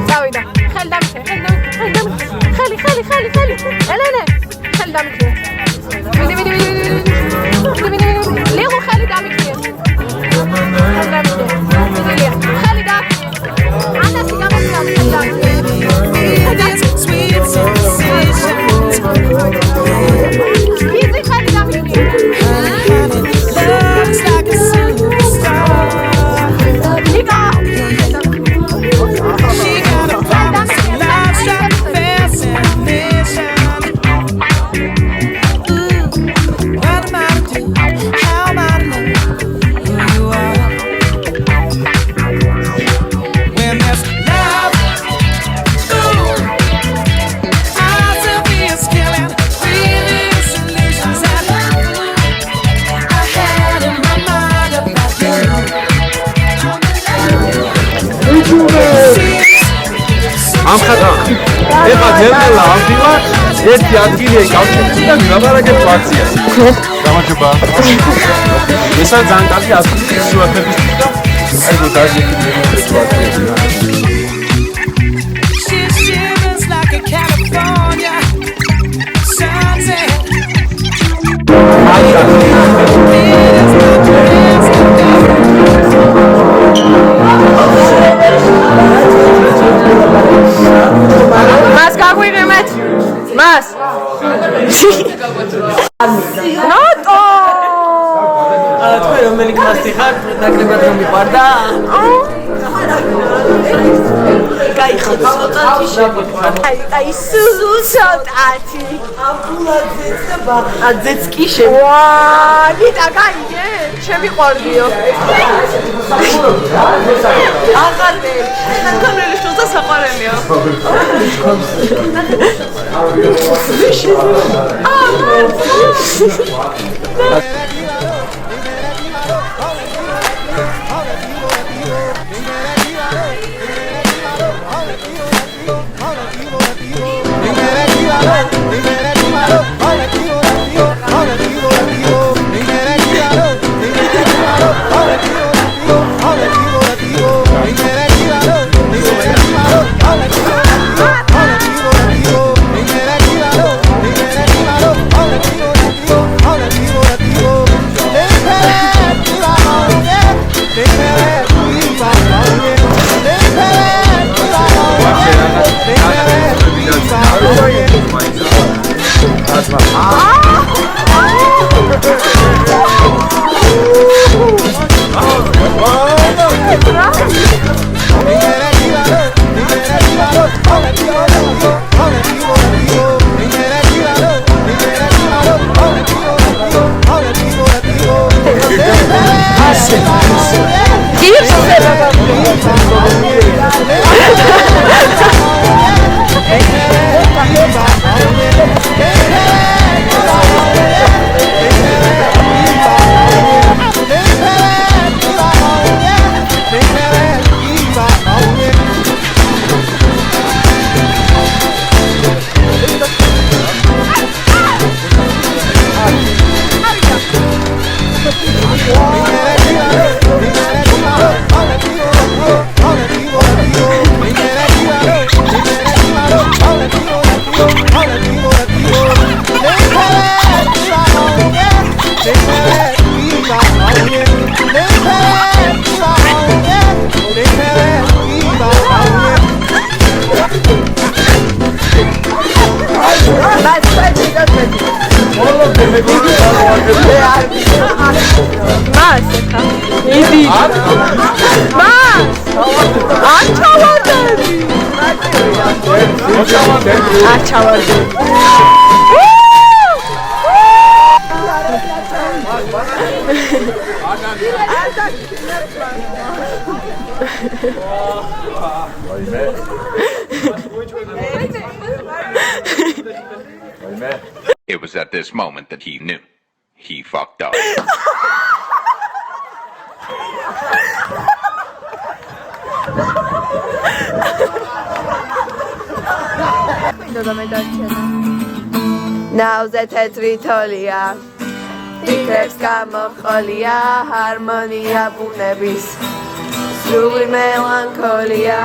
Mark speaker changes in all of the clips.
Speaker 1: წავიდა. ხელი დამიქრე. ხელი. ელენე, ხელი დამიქრე. ვიდი. ლიღო ხელი დამიქრე. ხელი დამიქრე. ანასი გამომიდა ხელი დამიქრე. Sweet sensations. Easy ხელი დამიქრე. Looks like a superstar. She got a promise of love, shot fascination. What am I to do? How am I to know who you are? When there's love, eyes of is killing, breathing solutions that I had in my mind about you.
Speaker 2: ამხატა ეხა ძერნელა ავდივა ერთი ადგილი ეკავშეთ და მილაბარაკეთ აქციას. გამარჯობა. ესა ძალიან კარგი ადგილი სურათების და აი რომ დაჟეკიდე სურათები.
Speaker 3: She shivers like a California sunset.
Speaker 1: მას გაგვიღემეთ. მას. ნოტო.
Speaker 4: თქვენ რომელი კლასი ხართ? ნაკლებად რომ მიყვარდა? კაი ხო ცოტათი შეგიყვარდა.
Speaker 1: აი სულუ ცოტათი.
Speaker 4: აბულაძეც და ბახაძეც კი
Speaker 1: ვაა, გიტა გაიგე? შემიყვარდიო.
Speaker 4: აღარდე. თანხმელი შოთა საყვარელია.
Speaker 5: It was at this moment that he knew. He fucked up.
Speaker 1: Now the tetritolia Tikreks გამოყოლია harmonia ბუნების სრული მელანქოლია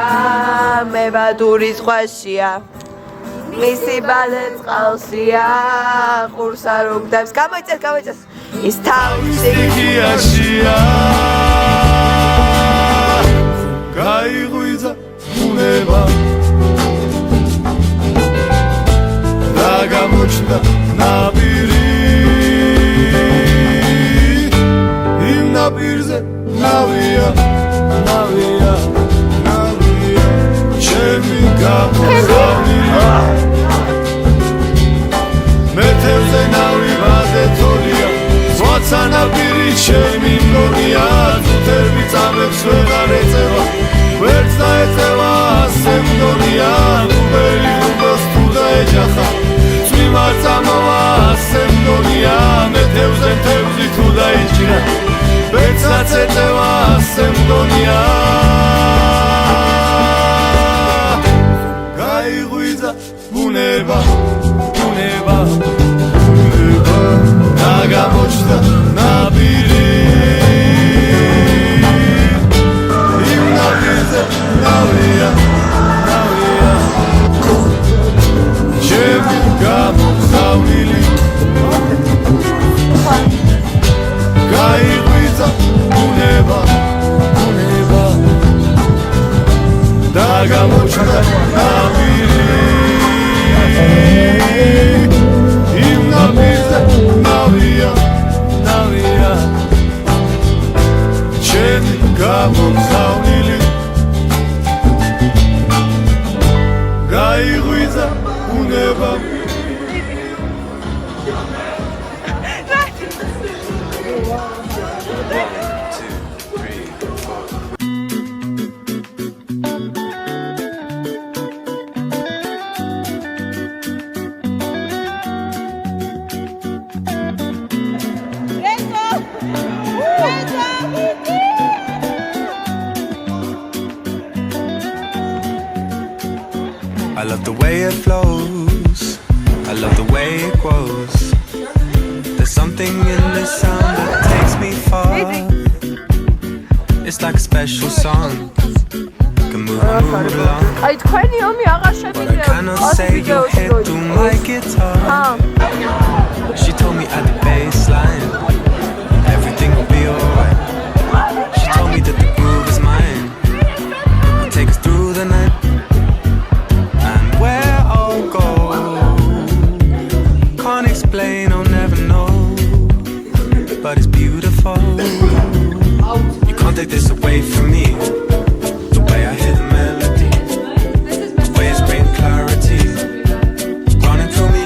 Speaker 6: მებადური ზღვაშია მისი ბალე წყალშია ყურს არ უგდებს გამოიწეს ის თავის
Speaker 7: სტიქიაშია გაიღვიძა ბუნება და გამოჩნდა ნაპირი იმ ნაპირზე ნავია ჩემი გამოგზავნილია მეთევზე ნავი ვადეთოლია ზღვაცა ნაპირი ჩემი მგონია თერბი წამებს ვეღარ ეწევა ვერც დაეწევა ასე მგონია გუბელი გუბოს თუ დაეჯახა წვიმა წამოვა ასე მგონია მეთევზე თევზი თუ დაიჭირა ვერცაც ეწევა ასე მგონია გაიღვიძა ბუნება და გამოჩნდა ნაპირი იმ ნაპირზე ნავია ჩემი გამოგზავნილი გაიღვიძა ბუნება და გამოჩნდა ნაპირი იმ ნაპირზე ნავია ჩემი გამოგზავნილი გაიღვიძა ბუნება
Speaker 8: I love the way it flows, I love the way it grows. There's something in this sound that takes me far. It's like a special song, can move my mood along. But I cannot say you hit through my guitar. She told me at the bass line, everything will be alright. She told me that the groove is mine, I'll take us through the night. Can't explain, I'll never know, but it's beautiful. You can't take this away from me. The way I hear the melody, the way it's bringing clarity, running through me.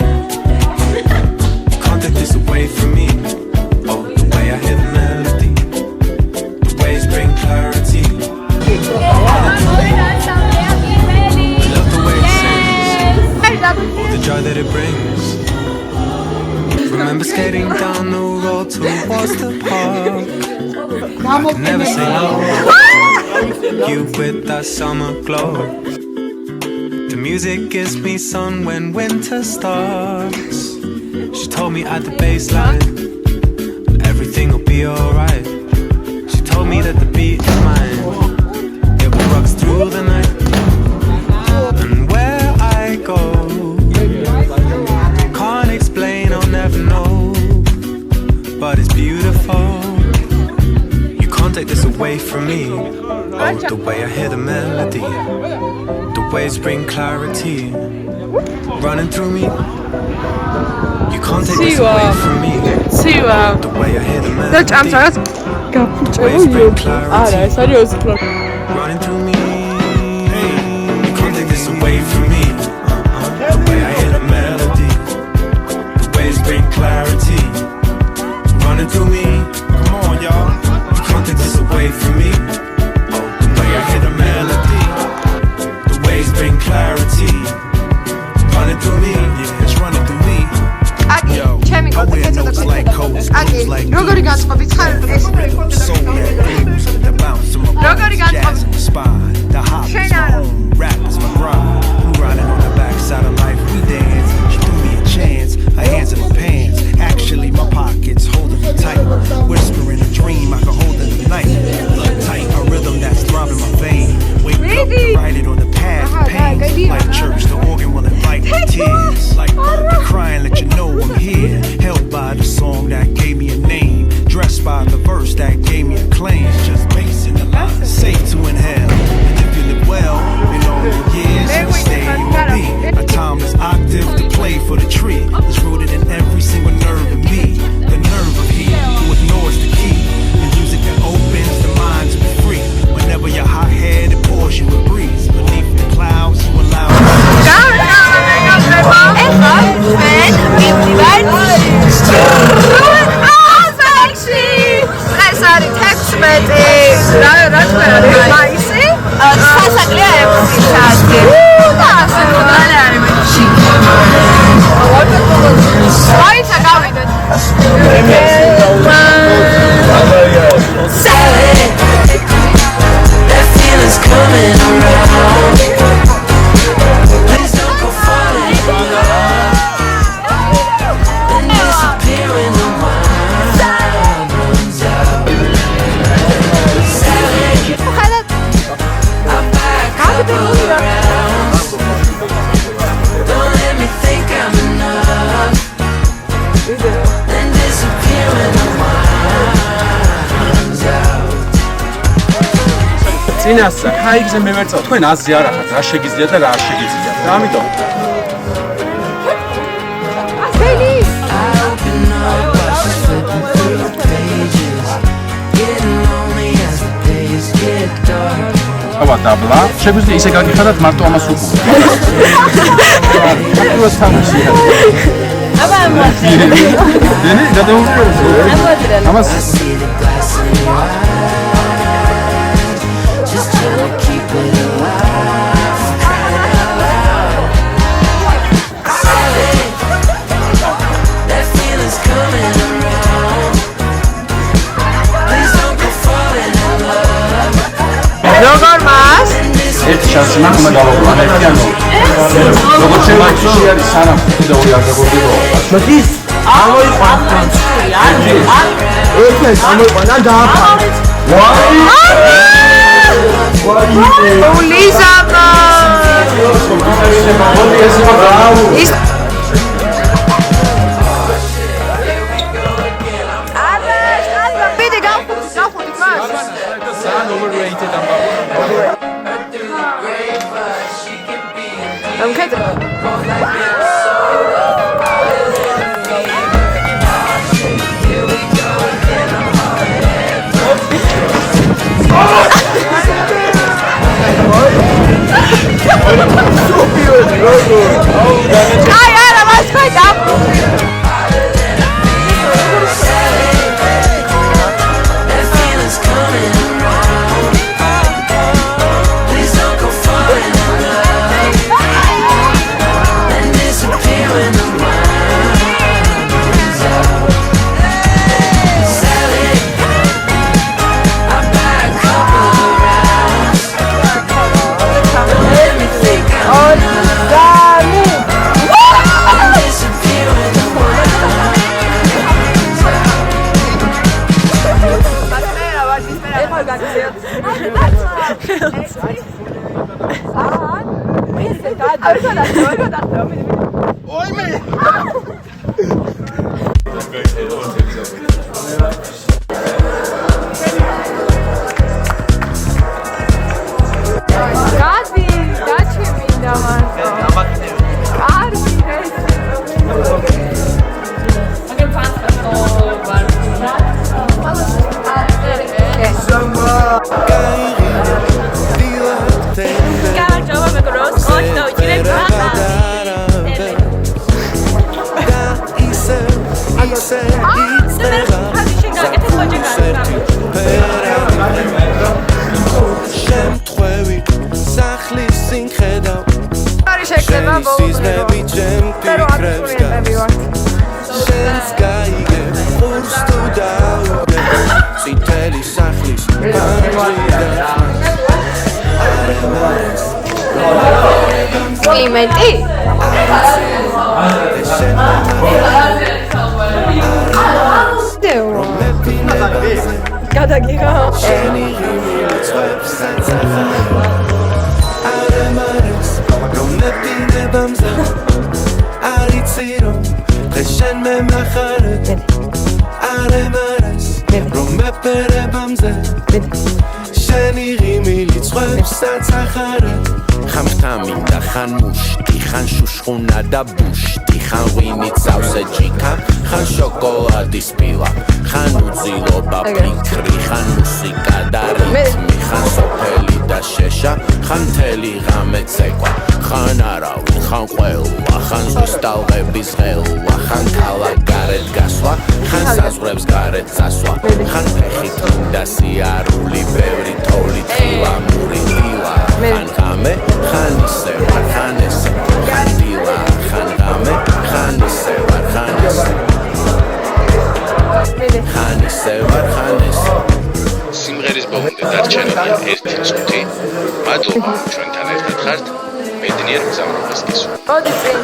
Speaker 8: You can't take this away from me. Oh, the way I hear the melody, the way it's bringing clarity, running through me. Love the way it sings, all the joy that it brings. Remember skating down the road towards the park. I could never say no. You with that summer glow. The music gives me sun when winter starts. She told me at the baseline, everything will be alright. She told me that the beat is mine, it will rock through the night. And where I go, can't explain, I'll never know, but it's beautiful. You can't take this away from me. Oh, the way I hear the melody, the way it's bring clarity, running through me. You can't take this away from me. The way I hear the melody, the way it's bring clarity, running through me. You can't take this away from me. The way I hear the melody, bring clarity, running through me. Come on, y'all. You can't take this away from me. Oh, the way I hear the melody, the waves bring clarity, running through me. Yeah, it's running through me. Yo, I wear notes like coats, moves like dudes. Soul that grooves, the bounce of my boots, jazz in the spine, the hop is my home, rap is my grind. We riding on the backside of life, we dance. She threw me a chance, her hands in my pants. Actually, my pockets holding me tight. Whispering a dream, I can hold in the night. Look tight, a rhythm that's throbbing my vein. Wake up and write it on the pad.
Speaker 3: Don't let me think I'm enough. Then disappear when the wine's out.
Speaker 2: წინასწარ ხაიგზე მე ვერ წავ თქვენ აზრი არ ახართ რა შეგიძლიათ და რა არ შეგიძლიათ და ამიტომ აბა დაბლა შეგვიძლია ისე გაგიხადათ მარტო ამას უკუღე აკროს თამაში
Speaker 6: აბა ამაზე
Speaker 2: დენი გადაუღებელს ამას
Speaker 3: See the glass in your eyes. Just trying to keep it alive. Crying out loud. Sally, that feeling's coming around. Please don't go falling in love.
Speaker 6: როგორ მას
Speaker 2: ერთ შანსი მაქვს მაგალობრივად ერთიანო როგორ შეიძლება არის სანამ ხუთი და ორი არ გაგორდებოდა
Speaker 4: მოდის ამოიყვანა ერთად ამოიყვანა და
Speaker 6: ლიზამა ის ბიდი გავხურდით მას ამქეთ აი არა მას ხაიდა
Speaker 3: That feeling's coming around. Please don't go falling in love. Then disappear when the wine's out. Sally, I buy a couple of rounds. Don't let me think I'm disappear when the wine's out.
Speaker 6: გადი დაჩვენდა მას არ არის შეკრება
Speaker 8: სიზმები ჩემ ფიქრებს გავს შენს გაიგებ ყურს თუ დაუგებ წითელი სახლის
Speaker 6: კლიმენტი გადაგიღო
Speaker 8: შენი ღიმილი წვებს არიცი რომ დღეს შენ მე მახარებ არ ემარეს რომ მეფერებამზე შენი ღიმილი წვებსაც ახარებ ხან ხამინდა ხან მუშტი ხან შუშხუნა და ბუშტი ხან ღვინი წავსე ჯიქა ხან შოკოლადის პილა ხან უძილობა ფიქრი ხან მუსიკა და რითმი ხან სოფელი და შეშა ხან თელი ღამე ცეკვა ხან არავინ ხან ყველა ხან ზღვის ტალღების ღელვა ხან ქალაქ გარეთ გასვლა ხან საზღვრებს გარეთ წასვლა ხან ფეხით უნდა სიარული ბევრი თოვლი თხილა მური დილა ხან ღამე ხან ისე ვარ ხან ესე ხან დილა ხან ღამე ხან ისე ვარ ხან ესე ხან ისე ვარ ხან ესე
Speaker 5: სიმღერის ბოლომდე დარჩენილია 1 წუთი. მადლობა ჩვენთან ერთად ხართ. მედნიერ მგზავრობას გისურვებთ.
Speaker 6: მოდი წინ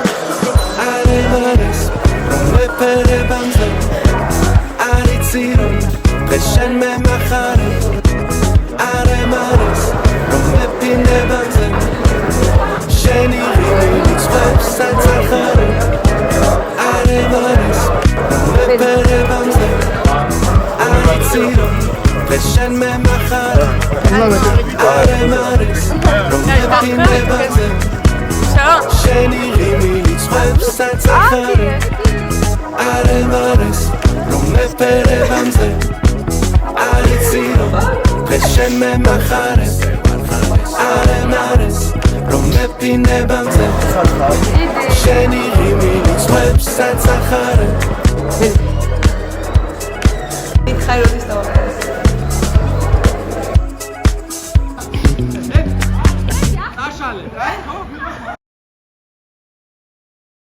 Speaker 8: არ ემარეს რომ მეფერებამზე არიცი რომ დღეს შენ მე მახარებ არ ემარეს რომ მეფინებამზე
Speaker 3: შენი რიმილი წვებს საცახარე არემარის მეფერებამზე არიცი რომ დღეს შენ მე მახარე არემარის რომ მეფინებაზე შენი რიმილი წვებს საცახარე არემარის რომ მეფერებამზე არიცი რომ დღეს შენ მე მახარე არემარის რომ მეფინებამზე შენი რიმილი წვებს საცახარე
Speaker 6: ხაიროდის დავარ